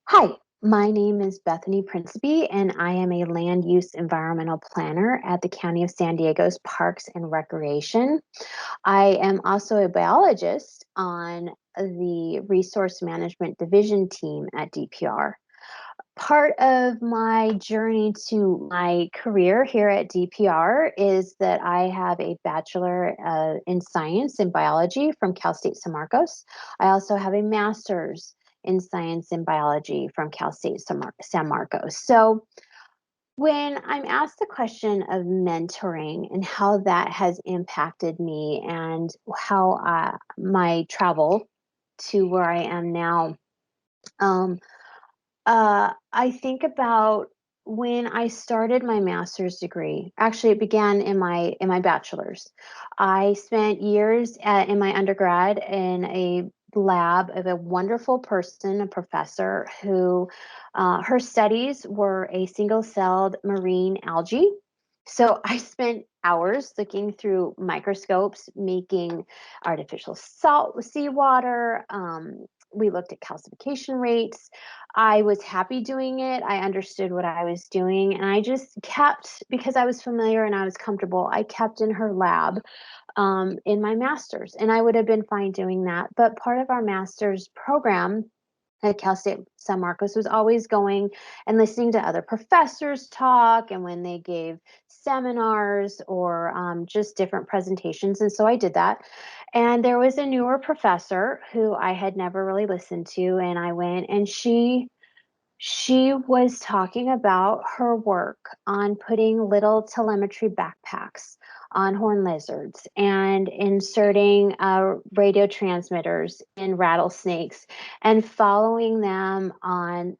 Hi, my name is Bethany Principe, and I am a land use environmental planner at the County of San Diego's Parks and Recreation. I am also a biologist on the Resource Management Division team at DPR. Part of my journey to my career here at DPR is that I have a bachelor in science and biology from Cal State San Marcos. I also have a master's in science and biology from Cal State San Marcos. So when I'm asked the question of mentoring and how that has impacted me and how my travel to where I am now, um, I think about when I started my master's degree. Actually, it began in my bachelor's. I spent years in my undergrad in a lab of a wonderful person, a professor who her studies were a single-celled marine algae. So I spent hours looking through microscopes, making artificial salt seawater. We looked at calcification rates. I was happy doing it. I understood what I was doing. And I just kept, because I was familiar and I was comfortable, I kept in her lab in my master's. And I would have been fine doing that. But part of our master's program at Cal State San Marcos was always going and listening to other professors talk and when they gave seminars or just different presentations. And so I did that. And there was a newer professor who I had never really listened to. And I went and she was talking about her work on putting little telemetry backpacks on horned lizards and inserting radio transmitters in rattlesnakes and following them on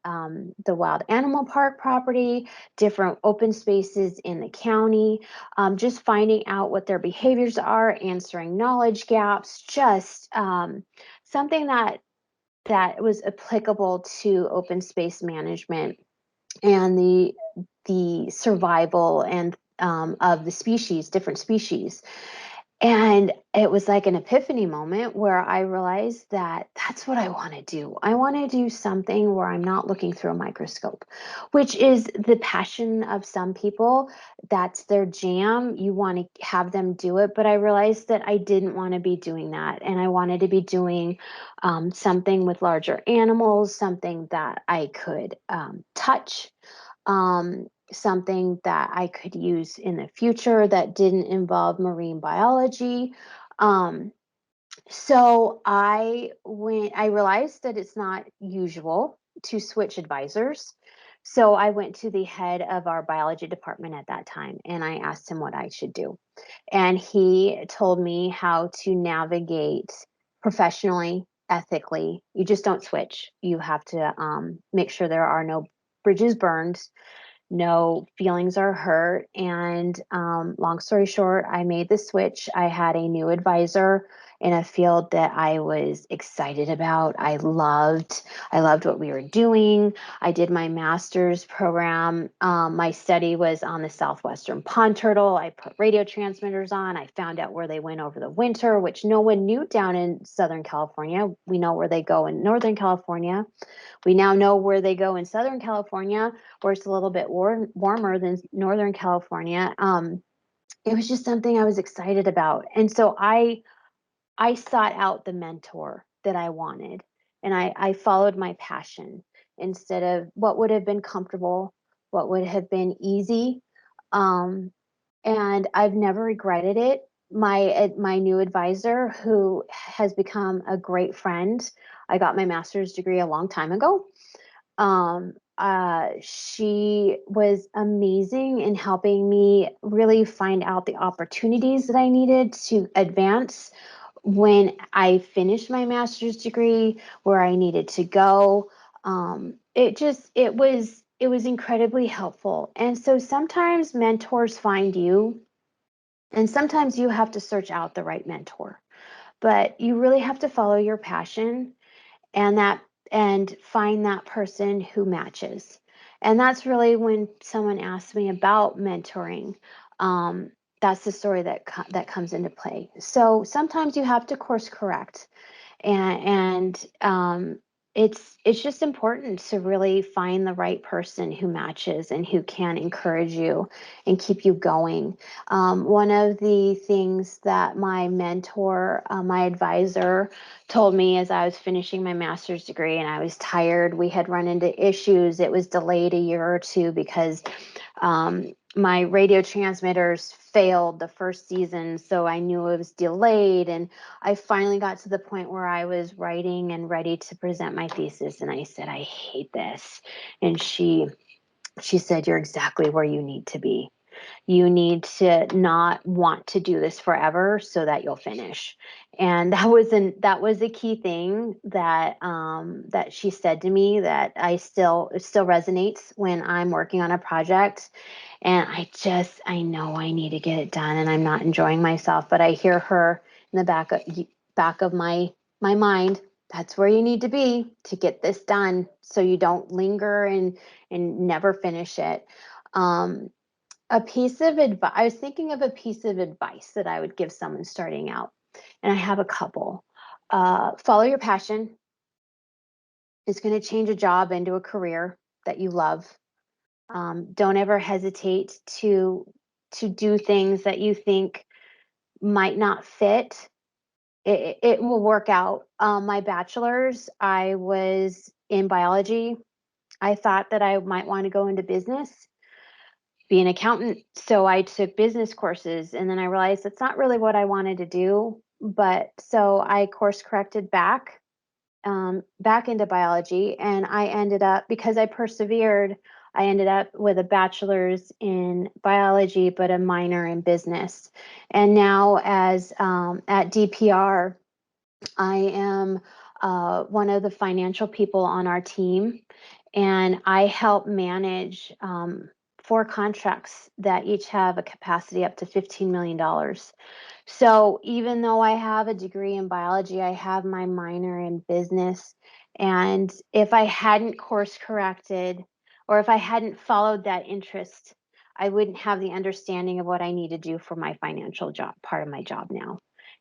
the wild animal park property, different open spaces in the county, just finding out what their behaviors are, answering knowledge gaps, just something that was applicable to open space management and the survival and of the species, different species. And it was like an epiphany moment where I realized that that's what I want to do. I want to do something where I'm not looking through a microscope, which is the passion of some people. That's their jam. You want to have them do it. But I realized that I didn't want to be doing that. And I wanted to be doing something with larger animals, something that I could touch. Something that I could use in the future that didn't involve marine biology. Um, I realized that it's not usual to switch advisors. So I went to the head of our biology department at that time and I asked him what I should do. And he told me how to navigate professionally, ethically. You just don't switch. You have to make sure there are no bridges burned, no feelings are hurt. And long story short, I made the switch. I had a new advisor in a field that I was excited about. I loved what we were doing. I did my master's program. My study was on the southwestern pond turtle. I put radio transmitters on. I found out where they went over the winter, which no one knew down in Southern California. We know where they go in Northern California. We now know where they go in Southern California, where it's a little bit warmer than Northern California. It was just something I was excited about. And so I sought out the mentor that I wanted and I followed my passion instead of what would have been comfortable, what would have been easy. Um, and I've never regretted it. My new advisor, who has become a great friend, I got my master's degree a long time ago. She was amazing in helping me really find out the opportunities that I needed to advance when I finished my master's degree, where I needed to go. It was incredibly helpful. And so sometimes mentors find you, and sometimes you have to search out the right mentor. But you really have to follow your passion and find that person who matches. And that's really when someone asks me about mentoring. Um, that's the story that comes into play. So sometimes you have to course correct and it's just important to really find the right person who matches and who can encourage you and keep you going. One of the things that my mentor, my advisor, told me as I was finishing my master's degree and I was tired, we had run into issues. It was delayed a year or two because my radio transmitters failed the first season, so I knew it was delayed. And I finally got to the point where I was writing and ready to present my thesis, and I said, I hate this. And she said, you're exactly where you need to be. You need to not want to do this forever so that you'll finish. And that was a key thing that she said to me, that it still resonates when I'm working on a project and I know I need to get it done and I'm not enjoying myself, but I hear her in the back of my mind. That's where you need to be to get this done so you don't linger and never finish it. um, a piece of advice, I was thinking of a piece of advice that I would give someone starting out, and I have a couple. Follow your passion. It's going to change a job into a career that you love. Don't ever hesitate to do things that you think might not fit. It will work out. My bachelor's, I was in biology. I thought that I might want to go into business, be an accountant. So I took business courses and then I realized that's not really what I wanted to do. But so I course corrected back into biology, and I ended up, because I persevered, I ended up with a bachelor's in biology, but a minor in business. And now, as at DPR, I am one of the financial people on our team, and I help manage 4 contracts that each have a capacity up to $15 million. So even though I have a degree in biology, I have my minor in business. And if I hadn't course corrected or if I hadn't followed that interest, I wouldn't have the understanding of what I need to do for my financial job, part of my job now.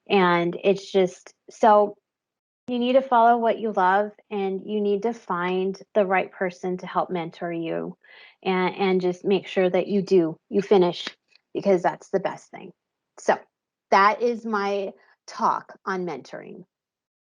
And it's just so you need to follow what you love, and you need to find the right person to help mentor you, and just make sure that you finish, because that's the best thing. So that is my talk on mentoring.